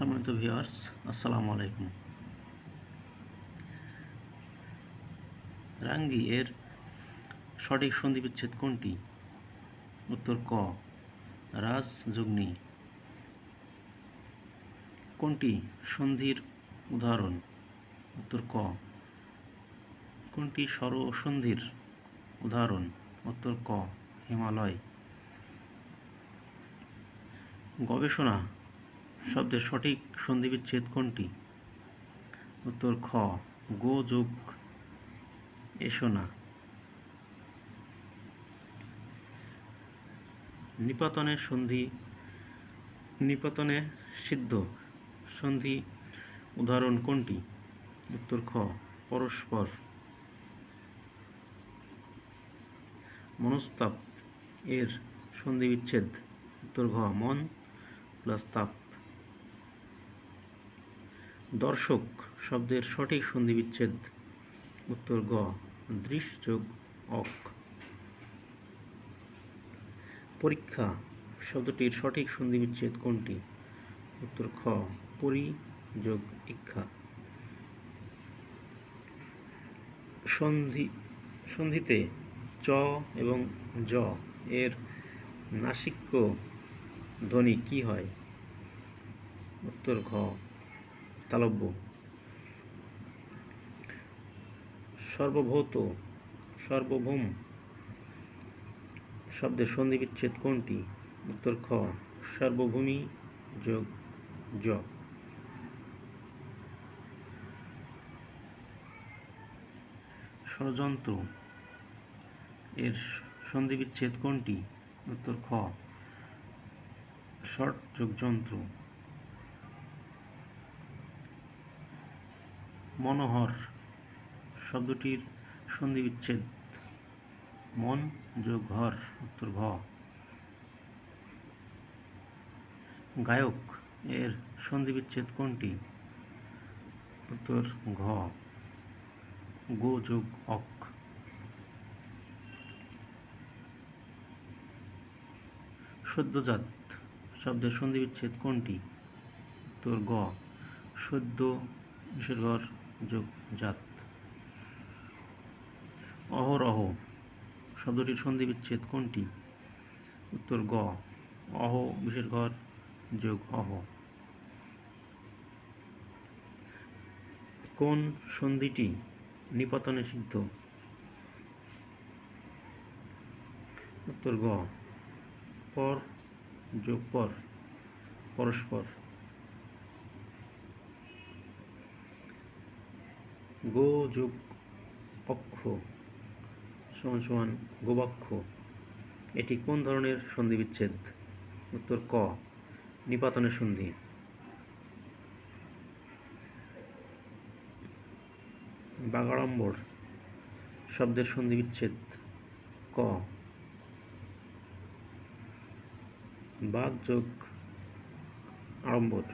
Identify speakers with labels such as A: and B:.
A: সম্মানিত ভিউয়ার্স, আসসালামু আলাইকুম। রাঙ্গি এর সঠিক সন্ধিবিচ্ছেদ কোনটি? উত্তর ক, রাজ যুগ্নি। কোনটি সন্ধির উদাহরণ? উত্তর ক। কোনটি স্বরসন্ধির উদাহরণ? উত্তর ক, হিমালয়। গবেষণা শব্দের সঠিক সন্ধিবিচ্ছেদ কোনটি? উত্তর খ, গো যোগ এসো না। নিপাতনে সিদ্ধ সন্ধি উদাহরণ কোনটি? উত্তর খ, পরস্পর। মনস্তাপ এর সন্ধিবিচ্ছেদ? উত্তর ঘ, মন প্লাস তাপ। দর্শক শব্দের সঠিক সন্ধিবিচ্ছেদ? উত্তর গ, দৃশ যোগ অক। পরীক্ষা শব্দটির সঠিক সন্ধিবিচ্ছেদ কোনটি? উত্তর খ, পরি যোগ ইক্ষা। সন্ধিতে চ এবং জ এর নাসিক্য ধ্বনি কি হয়? উত্তর ঘ, তালব্য। সার্বভৌম শব্দের সন্ধিবিচ্ছেদ কোনটি? উত্তর খ, সার্বভূমি যোগ জ। ষড়যন্ত্র এর সন্ধিবিচ্ছেদ কোনটি? উত্তর খ, ষট যোগ যন্ত্র। মনোহর শব্দটির সন্ধিবিচ্ছেদ? মন যোগ হর। উত্তর ঘ। গায়ক এর সন্ধিবিচ্ছেদ কোনটি? উত্তর ঘ, গো যোগ অক। সদ্যজাত শব্দের সন্ধিবিচ্ছেদ কোনটি? উত্তর গ, সদ্য বিসর্গর যোগ জাত। অহরহ শব্দটির সন্ধিবিচ্ছেদ কোনটি? উত্তর গ, অহ বিসর্গর যোগ অহ। কোন সন্ধিটি নিপাতনে সিদ্ধ? উত্তর গ, পর যোগ পর, পরস্পর। গো যোগ অক্ষ সমান সমান গোবক্ষ, এটি কোন ধরনের সন্ধিবিচ্ছেদ? উত্তর ক, নিপাতনের সন্ধি। বাগাড়ম্বর শব্দের সন্ধিবিচ্ছেদ? ক, বাগ যোগ আড়ম্বর।